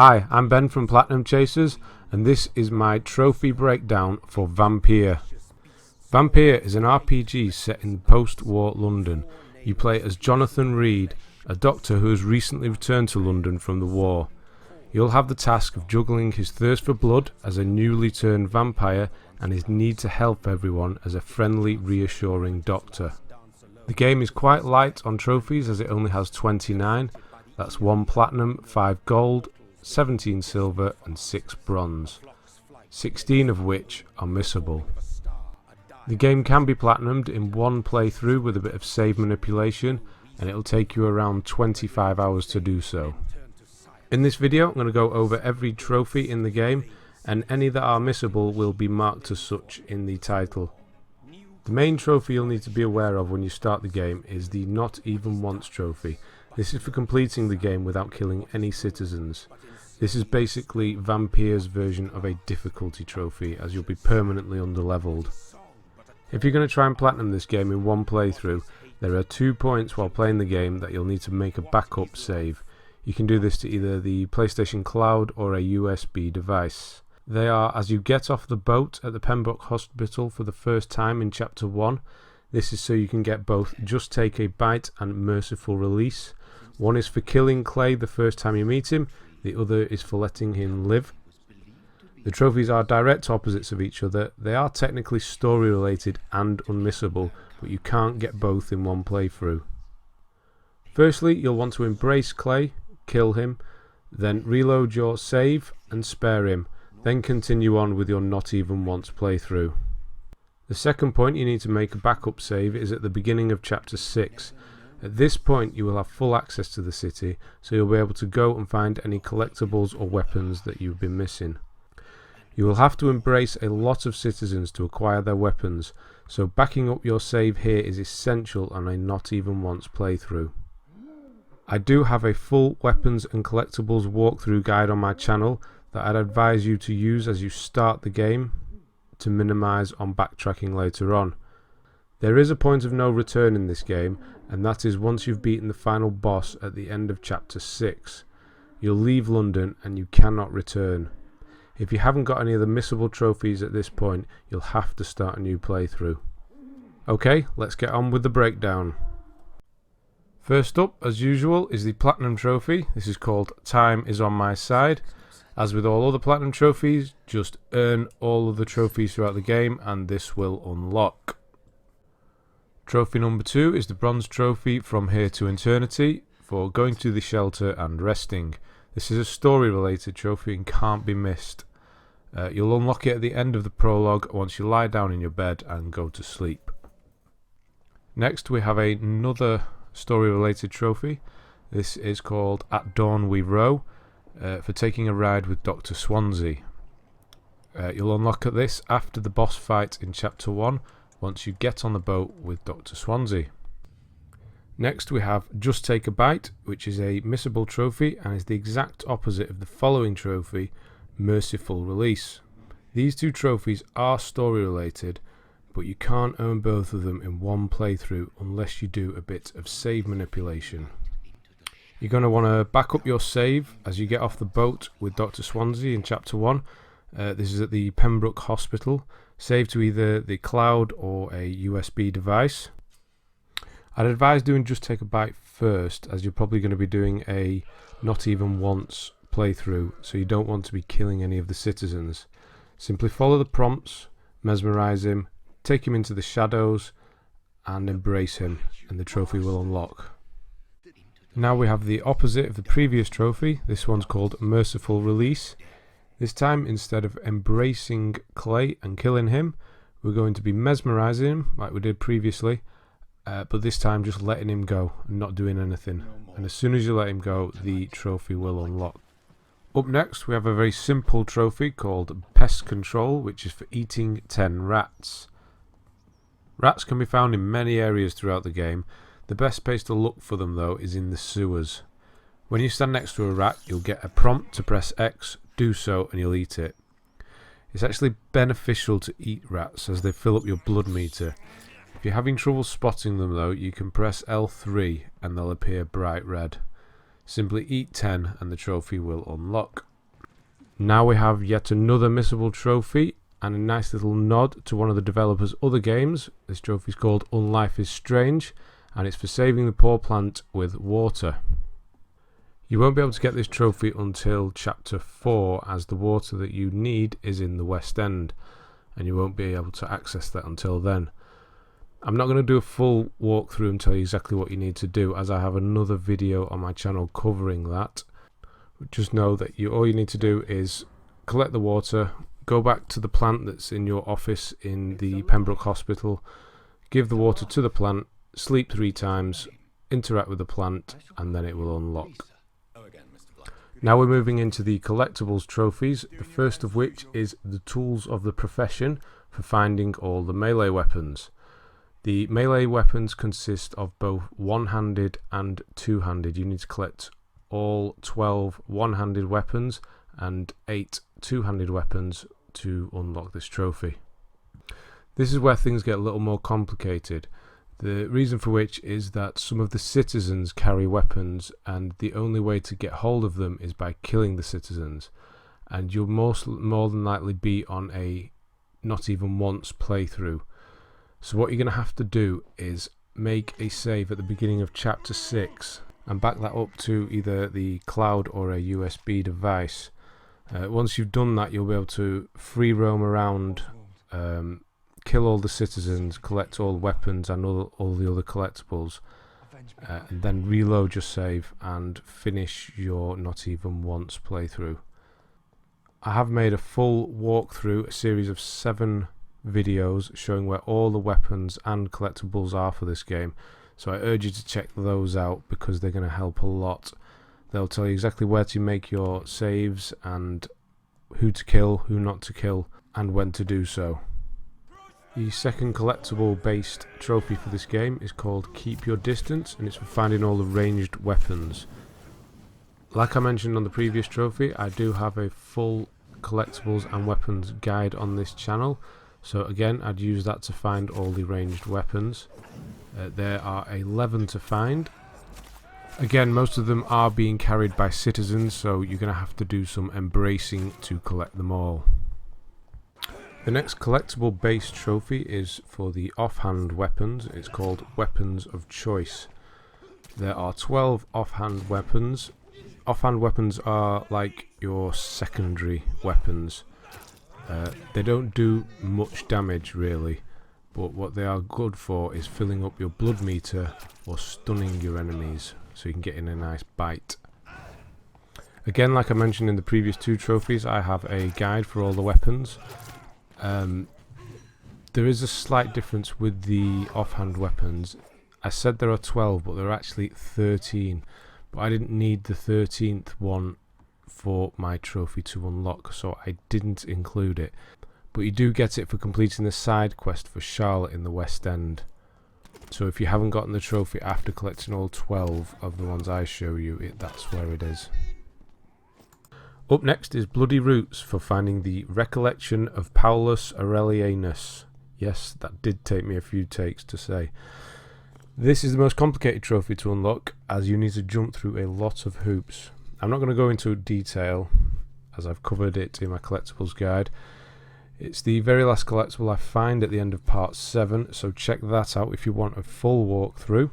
Hi, I'm Ben from Platinum Chasers, and this is my trophy breakdown for Vampyr. Vampyr is an RPG set in post-war London. You play as Jonathan Reed, a doctor who has recently returned to London from the war. You'll have the task of juggling his thirst for blood as a newly turned vampire and his need to help everyone as a friendly, reassuring doctor. The game is quite light on trophies as it only has 29. That's 1 platinum, 5 gold, 17 silver and 6 bronze, 16 of which are missable. The game can be platinumed in one playthrough with a bit of save manipulation, and it'll take you around 25 hours to do so. In this video I'm going to go over every trophy in the game, and any that are missable will be marked as such in the title. The main trophy you'll need to be aware of when you start the game is the Not Even Once trophy. This is for completing the game without killing any citizens. This is basically Vampyr's version of a difficulty trophy, as you'll be permanently underleveled. If you're going to try and platinum this game in one playthrough, there are 2 points while playing the game that you'll need to make a backup save. You can do this to either the PlayStation Cloud or a USB device. They are as you get off the boat at the Pembroke Hospital for the first time in Chapter 1. This is so you can get both Just Take a Bite and Merciful Release. One is for killing Clay the first time you meet him, the other is for letting him live. The trophies are direct opposites of each other. They are technically story related and unmissable, but you can't get both in one playthrough. Firstly, you'll want to embrace Clay, kill him, then reload your save and spare him, then continue on with your Not Even Once playthrough. The second point you need to make a backup save is at the beginning of Chapter 6. At this point you will have full access to the city, so you'll be able to go and find any collectibles or weapons that you've been missing. You will have to embrace a lot of citizens to acquire their weapons, so backing up your save here is essential on a Not Even Once playthrough. I do have a full weapons and collectibles walkthrough guide on my channel that I'd advise you to use as you start the game to minimise on backtracking later on. There is a point of no return in this game, and that is once you've beaten the final boss at the end of Chapter 6. You'll leave London and you cannot return. If you haven't got any of the missable trophies at this point, you'll have to start a new playthrough. Okay, let's get on with the breakdown. First up, as usual, is the Platinum Trophy. This is called Time Is On My Side. As with all other Platinum Trophies, just earn all of the trophies throughout the game and this will unlock. Trophy number 2 is the Bronze Trophy From Here to Eternity for going to the shelter and resting. This is a story related trophy and can't be missed. You'll unlock it at the end of the prologue once you lie down in your bed and go to sleep. Next we have another story related trophy. This is called At Dawn We Row for taking a ride with Dr. Swansea. You'll unlock this after the boss fight in Chapter 1 once you get on the boat with Dr. Swansea. Next we have Just Take a Bite, which is a missable trophy and is the exact opposite of the following trophy, Merciful Release. These two trophies are story related, but you can't earn both of them in one playthrough unless you do a bit of save manipulation. You're going to want to back up your save as you get off the boat with Dr. Swansea in Chapter 1. This is at the Pembroke Hospital. Save to either the cloud or a USB device. I'd advise doing Just Take a Bite first, as you're probably going to be doing a Not Even Once playthrough, so you don't want to be killing any of the citizens. Simply follow the prompts, mesmerise him, take him into the shadows and embrace him, and the trophy will unlock. Now we have the opposite of the previous trophy. This one's called Merciful Release. This time, instead of embracing Clay and killing him, we're going to be mesmerising him like we did previously, but this time just letting him go and not doing anything. And as soon as you let him go, the trophy will unlock. Up next we have a very simple trophy called Pest Control, which is for eating 10 rats. Rats can be found in many areas throughout the game. The best place to look for them though is in the sewers. When you stand next to a rat, you'll get a prompt to press X, do so and you'll eat it. It's actually beneficial to eat rats as they fill up your blood meter. If you're having trouble spotting them though, you can press L3 and they'll appear bright red. Simply eat 10 and the trophy will unlock. Now we have yet another missable trophy and a nice little nod to one of the developers' other games. This trophy is called Unlife is Strange, and it's for saving the poor plant with water. You won't be able to get this trophy until chapter 4, as the water that you need is in the West End, and you won't be able to access that until then. I'm not going to do a full walkthrough and tell you exactly what you need to do, as I have another video on my channel covering that. Just know that all you need to do is collect the water, go back to the plant that's in your office in the Pembroke Hospital, give the water to the plant, sleep 3 times, interact with the plant, and then it will unlock. Now we're moving into the collectibles trophies, the first of which is the Tools of the Profession for finding all the melee weapons. The melee weapons consist of both one-handed and two-handed. You need to collect all 12 one-handed weapons and 8 two-handed weapons to unlock this trophy. This is where things get a little more complicated. The reason for which is that some of the citizens carry weapons, and the only way to get hold of them is by killing the citizens, and you'll more than likely be on a not even once playthrough. So what you're going to have to do is make a save at the beginning of chapter 6 and back that up to either the cloud or a USB device. Once you've done that, you'll be able to free roam around, kill all the citizens, collect all the weapons and all the other collectibles, and then reload your save and finish your not even once playthrough. I have made a full walkthrough, a series of 7 videos showing where all the weapons and collectibles are for this game, so I urge you to check those out because they're going to help a lot. They'll tell you exactly where to make your saves and who to kill, who not to kill, and when to do so. The second collectible based trophy for this game is called Keep Your Distance, and it's for finding all the ranged weapons. Like I mentioned on the previous trophy, I do have a full collectibles and weapons guide on this channel, so again I'd use that to find all the ranged weapons. There are 11 to find. Again, most of them are being carried by citizens, so you're going to have to do some embracing to collect them all. The next collectible based trophy is for the offhand weapons. It's called Weapons of Choice. There are 12 offhand weapons. Offhand weapons are like your secondary weapons. They don't do much damage really, but what they are good for is filling up your blood meter or stunning your enemies, so you can get in a nice bite. Again, like I mentioned in the previous 2 trophies, I have a guide for all the weapons. There is a slight difference with the offhand weapons. I said there are 12, but there are actually 13, but I didn't need the 13th one for my trophy to unlock, so I didn't include it, but you do get it for completing the side quest for Charlotte in the West End. So if you haven't gotten the trophy after collecting all 12 of the ones I show you, that's where it is. Up next is Bloody Roots for finding the Recollection of Paulus Aurelianus. Yes, that did take me a few takes to say. This is the most complicated trophy to unlock, as you need to jump through a lot of hoops. I'm not going to go into detail, as I've covered it in my collectibles guide. It's the very last collectible I find at the end of part 7, so check that out if you want a full walkthrough.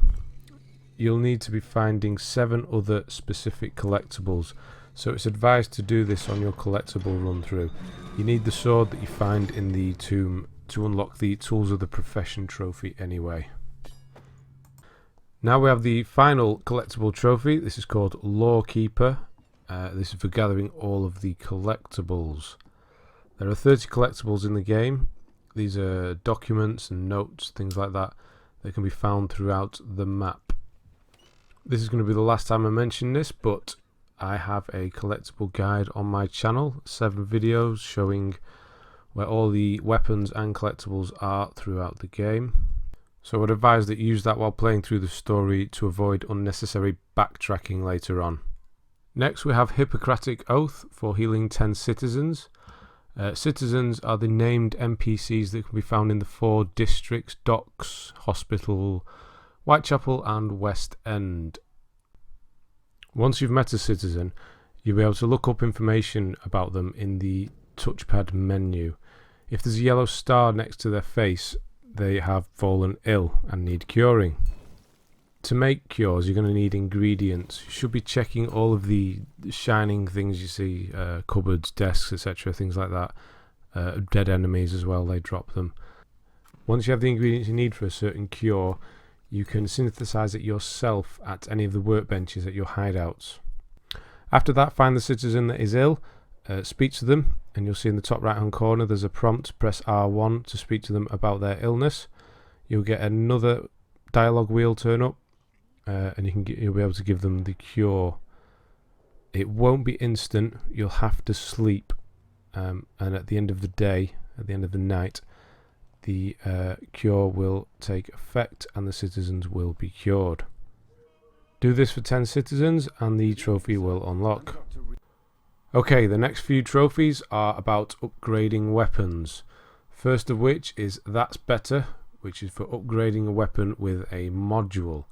You'll need to be finding 7 other specific collectibles, so it's advised to do this on your collectible run through. You need the sword that you find in the tomb to unlock the Tools of the Profession trophy anyway. Now we have the final collectible trophy. This is called Lawkeeper. This is for gathering all of the collectibles. There are 30 collectibles in the game. These are documents and notes, things like that, that can be found throughout the map. This is going to be the last time I mention this, but I have a collectible guide on my channel, 7 videos showing where all the weapons and collectibles are throughout the game. So I would advise that you use that while playing through the story to avoid unnecessary backtracking later on. Next we have Hippocratic Oath for healing 10 citizens. Citizens are the named NPCs that can be found in the 4 districts: Docks, Hospital, Whitechapel and West End. Once you've met a citizen, You'll be able to look up information about them in the touchpad menu. If there's a yellow star next to their face, they have fallen ill and need curing. To make cures, you're going to need ingredients. You should be checking all of the shining things you see, cupboards, desks, etc., things like that. Dead enemies as well, they drop them. Once you have the ingredients you need for a certain cure, you can synthesize it yourself at any of the workbenches at your hideouts. After that, find the citizen that is ill, speak to them, and you'll see in the top right hand corner there's a prompt. Press R1 to speak to them about their illness. You'll get another dialogue wheel turn up, and you'll be able to give them the cure. It won't be instant, you'll have to sleep, and at the end of the day, at the end of the night, the cure will take effect and the citizens will be cured. Do this for 10 citizens and the trophy will unlock. Okay, the next few trophies are about upgrading weapons. First of which is That's Better, which is for upgrading a weapon with a module.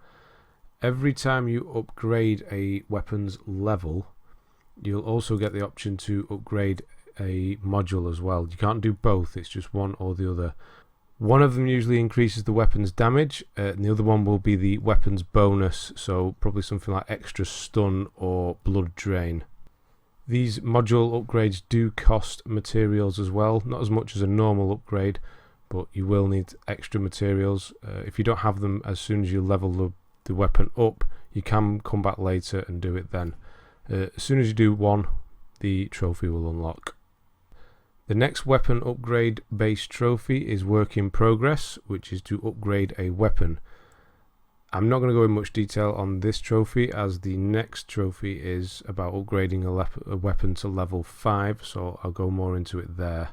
Every time you upgrade a weapon's level, you'll also get the option to upgrade a module as well. You can't do both, it's just one or the other. One of them usually increases the weapon's damage, and the other one will be the weapon's bonus, so probably something like extra stun or blood drain. These module upgrades do cost materials as well, not as much as a normal upgrade, but you will need extra materials. If you don't have them as soon as you level the weapon up, you can come back later and do it then. As soon as you do one, the trophy will unlock. The next weapon upgrade based trophy is Work in Progress, which is to upgrade a weapon. I'm not going to go in much detail on this trophy as the next trophy is about upgrading a weapon to level 5, so I'll go more into it there.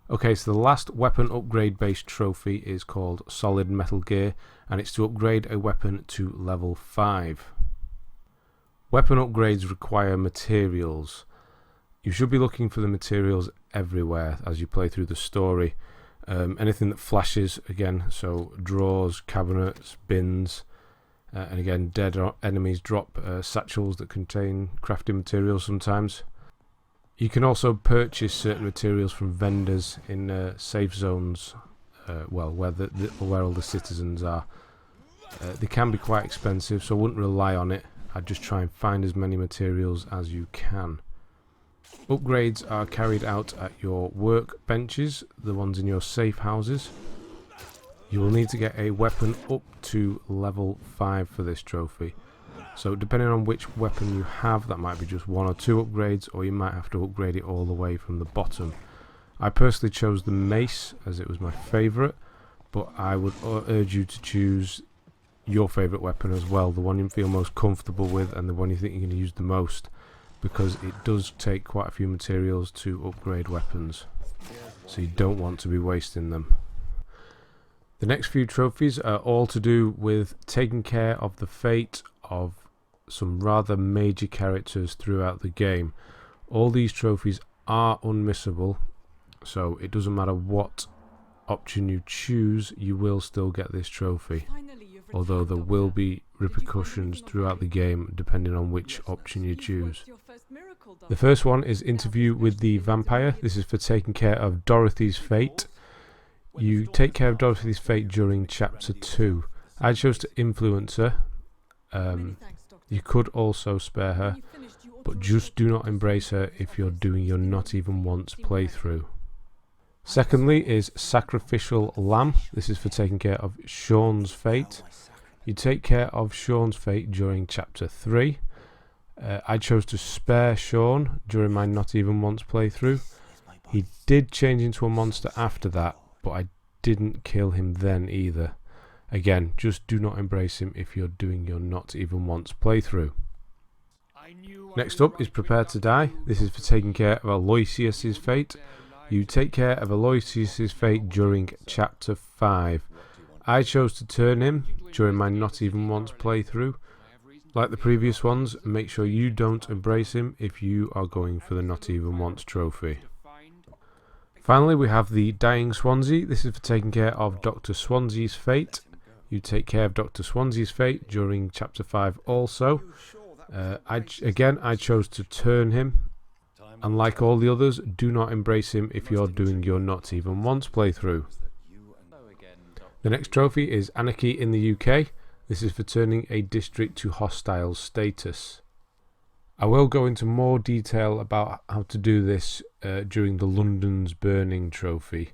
Okay, so the last weapon upgrade based trophy is called Solid Metal Gear, and it's to upgrade a weapon to level 5. Weapon upgrades require materials. You should be looking for the materials everywhere as you play through the story. Anything that flashes, again, so drawers, cabinets, bins, and again, dead enemies drop satchels that contain crafting materials sometimes. You can also purchase certain materials from vendors in safe zones, where all the citizens are. They can be quite expensive, so I wouldn't rely on it. I'd just try and find as many materials as you can. Upgrades are carried out at your workbenches, the ones in your safe houses. You will need to get a weapon up to level 5 for this trophy. So depending on which weapon you have, that might be just 1 or 2 upgrades, or you might have to upgrade it all the way from the bottom. I personally chose the mace as it was my favourite, but I would urge you to choose your favourite weapon as well, the one you feel most comfortable with and the one you think you're going to use the most, because it does take quite a few materials to upgrade weapons, so you don't want to be wasting them. The next few trophies are all to do with taking care of the fate of some rather major characters throughout the game. All these trophies are unmissable, so it doesn't matter what option you choose, you will still get this trophy, although there will be repercussions throughout the game depending on which option you choose. The first one is Interview with the Vampyr. This is for taking care of Dorothy's fate. You take care of Dorothy's fate during chapter 2. I chose to influence her. You could also spare her, but just do not embrace her if you're doing your Not Even Once playthrough. Secondly is Sacrificial Lamb. This is for taking care of Sean's fate. You take care of Sean's fate during chapter 3. I chose to spare Sean during my Not Even Once playthrough. He did change into a monster after that, but I didn't kill him then either. Again, just do not embrace him if you're doing your Not Even Once playthrough. Next up is Prepare to Die. This is for taking care of Aloysius' fate. You take care of Aloysius' fate during chapter 5. I chose to turn him during my Not Even Once playthrough. Like the previous ones, make sure you don't embrace him if you are going for the Not Even Once trophy. Finally, we have the Dying Swansea. This is for taking care of Dr. Swansea's fate. You take care of Dr. Swansea's fate during chapter 5 also. I chose to turn him, and like all the others, do not embrace him if you're doing your Not Even Once playthrough. The next trophy is Anarchy in the UK. This is for turning a district to hostile status. I will go into more detail about how to do this during the London's Burning trophy,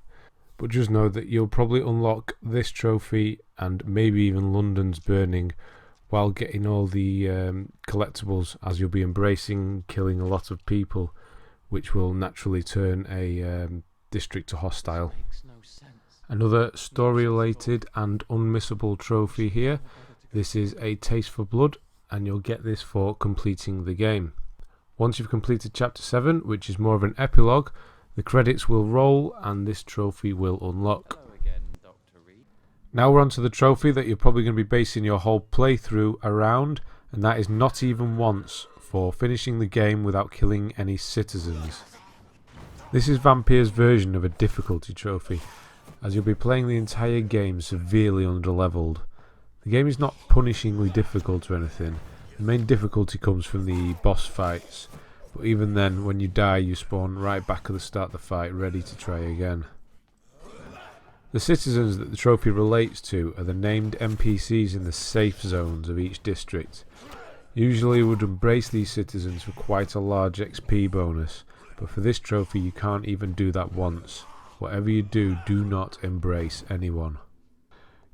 but just know that you'll probably unlock this trophy and maybe even London's Burning while getting all the collectibles, as you'll be embracing killing a lot of people, which will naturally turn a district to hostile. Another story related and unmissable trophy here. This is a Taste for Blood, and you'll get this for completing the game. Once you've completed chapter 7, which is more of an epilogue, the credits will roll and this trophy will unlock. Now we're on to the trophy that you're probably going to be basing your whole playthrough around, and that is Not Even Once, for finishing the game without killing any citizens. This is Vampyr's version of a difficulty trophy, as you'll be playing the entire game severely underleveled. The game is not punishingly difficult or anything. The main difficulty comes from the boss fights, but even then, when you die, you spawn right back at the start of the fight, ready to try again. The citizens that the trophy relates to are the named NPCs in the safe zones of each district. Usually you would embrace these citizens for quite a large XP bonus, but for this trophy you can't even do that once. Whatever you do, do not embrace anyone.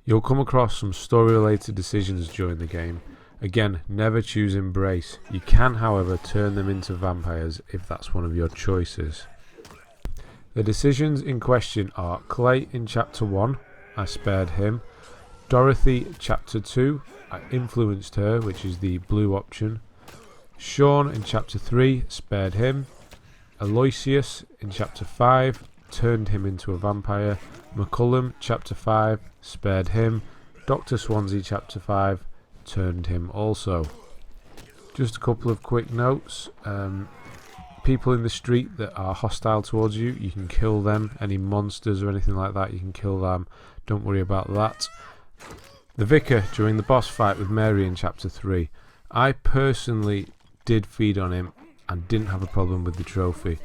You'll come across some story related decisions during the game. Again, never choose embrace. You can, however, turn them into vampires if that's one of your choices. The decisions in question are Clay in chapter 1, I spared him. Dorothy chapter 2, I influenced her, which is the blue option. Sean in chapter 3, spared him. Aloysius in chapter 5, turned him into a vampire. McCullum chapter 5, spared him. Dr. Swansea chapter 5, turned him also. Just a couple of quick notes. People in the street that are hostile towards you, you can kill them. Any monsters or anything like that, you can kill them. Don't worry about that. The Vicar during the boss fight with Mary in chapter 3. I personally did feed on him and didn't have a problem with the trophy,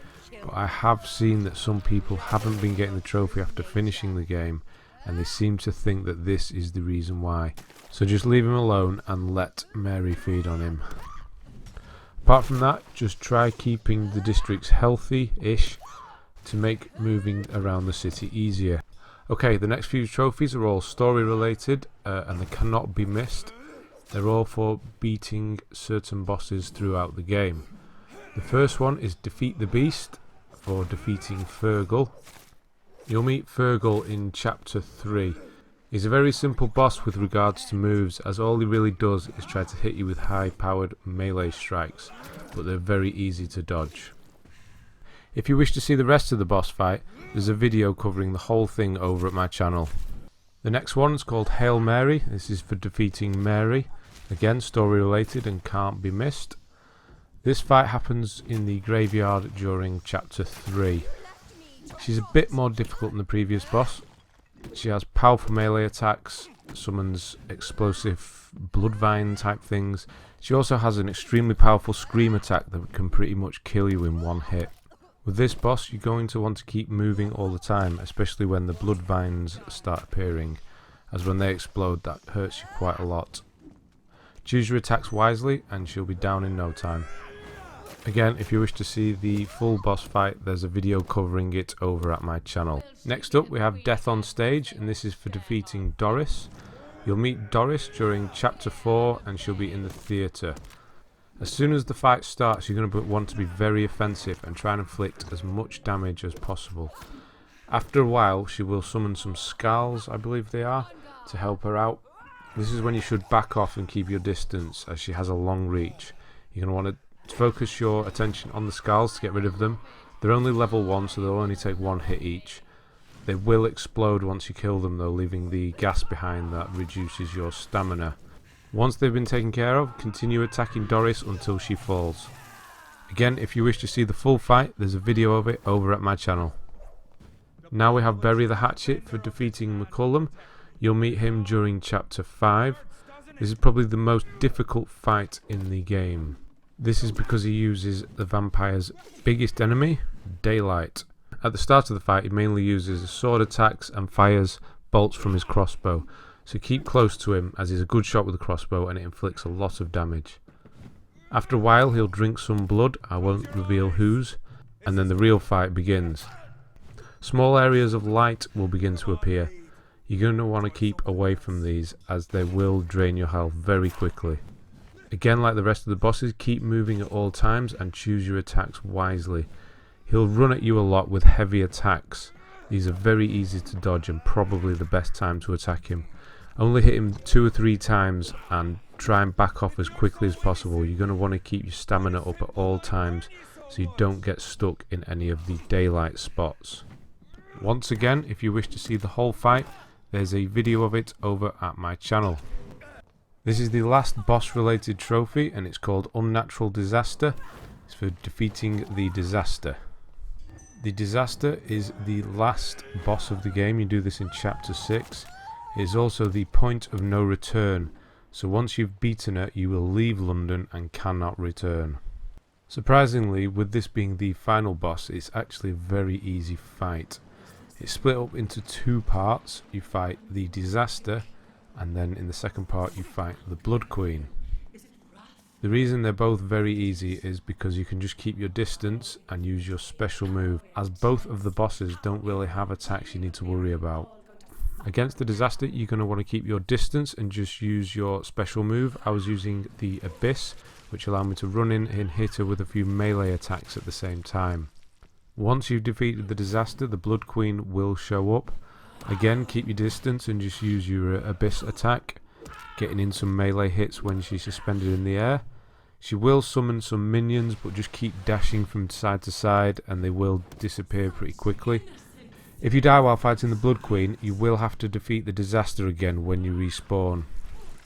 but I have seen that some people haven't been getting the trophy after finishing the game, and they seem to think that this is the reason why. So just leave him alone and let Mary feed on him. Apart from that, just try keeping the districts healthy-ish to make moving around the city easier. Okay, the next few trophies are all story related and they cannot be missed. They're all for beating certain bosses throughout the game. The first one is Defeat the Beast, for defeating Fergal. You'll meet Fergal in chapter 3. He's a very simple boss with regards to moves, as all he really does is try to hit you with high powered melee strikes, but they're very easy to dodge. If you wish to see the rest of the boss fight, there's a video covering the whole thing over at my channel. The next one is called Hail Mary. This is for defeating Mary. Again, story related and can't be missed. This fight happens in the graveyard during chapter 3. She's a bit more difficult than the previous boss. She has powerful melee attacks, summons explosive blood vine type things. She also has an extremely powerful scream attack that can pretty much kill you in one hit. With this boss, you're going to want to keep moving all the time, especially when the blood vines start appearing, as when they explode that hurts you quite a lot. Choose your attacks wisely and she'll be down in no time. Again, if you wish to see the full boss fight, there's a video covering it over at my channel. Next up we have Death on Stage, and this is for defeating Doris. You'll meet Doris during chapter 4 and she'll be in the theatre. As soon as the fight starts, you're going to want to be very offensive and try and inflict as much damage as possible. After a while she will summon some skulls, I believe they are, to help her out. This is when you should back off and keep your distance, as she has a long reach. You're going to want to focus your attention on the skulls to get rid of them. They're only level 1, so they'll only take one hit each. They will explode once you kill them though, leaving the gas behind that reduces your stamina. Once they've been taken care of, continue attacking Doris until she falls. Again, if you wish to see the full fight, there's a video of it over at my channel. Now we have Bury the Hatchet for defeating McCullum. You'll meet him during chapter 5. This is probably the most difficult fight in the game. This is because he uses the vampire's biggest enemy, daylight. At the start of the fight he mainly uses sword attacks and fires bolts from his crossbow, so keep close to him as he's a good shot with a crossbow and it inflicts a lot of damage. After a while he'll drink some blood, I won't reveal whose, and then the real fight begins. Small areas of light will begin to appear. You're going to want to keep away from these as they will drain your health very quickly. Again, like the rest of the bosses, keep moving at all times and choose your attacks wisely. He'll run at you a lot with heavy attacks. These are very easy to dodge and probably the best time to attack him. Only hit him 2 or 3 times and try and back off as quickly as possible. You're going to want to keep your stamina up at all times so you don't get stuck in any of the daylight spots. Once again, if you wish to see the whole fight, there's a video of it over at my channel. This is the last boss related trophy and it's called Unnatural Disaster. It's for defeating the Disaster. The Disaster is the last boss of the game. You do this in chapter 6. It is also the point of no return. So once you've beaten it, you will leave London and cannot return. Surprisingly, with this being the final boss, it's actually a very easy fight. It's split up into 2 parts. You fight the Disaster, and then in the second part you fight the Blood Queen. The reason they're both very easy is because you can just keep your distance and use your special move, as both of the bosses don't really have attacks you need to worry about. Against the Disaster you're going to want to keep your distance and just use your special move. I was using the Abyss, which allowed me to run in and hit her with a few melee attacks at the same time. Once you've defeated the Disaster, the Blood Queen will show up. Again, keep your distance and just use your Abyss attack, getting in some melee hits when she's suspended in the air. She will summon some minions, but just keep dashing from side to side and they will disappear pretty quickly. If you die while fighting the Blood Queen, you will have to defeat the Disaster again when you respawn.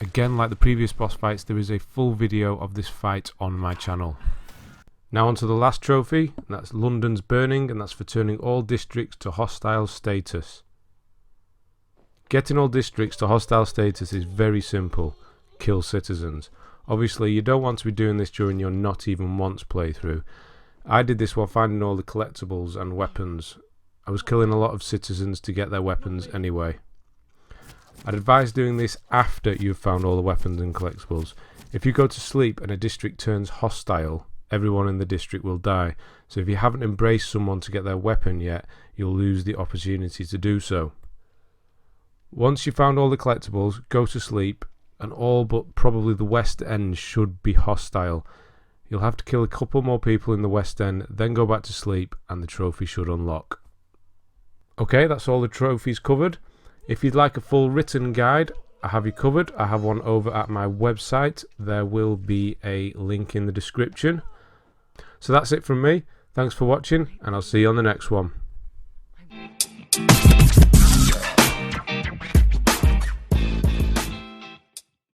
Again, like the previous boss fights, there is a full video of this fight on my channel. Now on to the last trophy, and that's London's Burning, and that's for turning all districts to hostile status. Getting all districts to hostile status is very simple. Kill citizens. Obviously you don't want to be doing this during your Not Even Once playthrough. I did this while finding all the collectibles and weapons. I was killing a lot of citizens to get their weapons anyway. I'd advise doing this after you've found all the weapons and collectibles. If you go to sleep and a district turns hostile, everyone in the district will die. So if you haven't embraced someone to get their weapon yet, you'll lose the opportunity to do so. Once you've found all the collectibles, go to sleep, and all but probably the West End should be hostile. You'll have to kill a couple more people in the West End, then go back to sleep, and the trophy should unlock. Okay, that's all the trophies covered. If you'd like a full written guide, I have you covered. I have one over at my website. There will be a link in the description. So that's it from me. Thanks for watching, and I'll see you on the next one.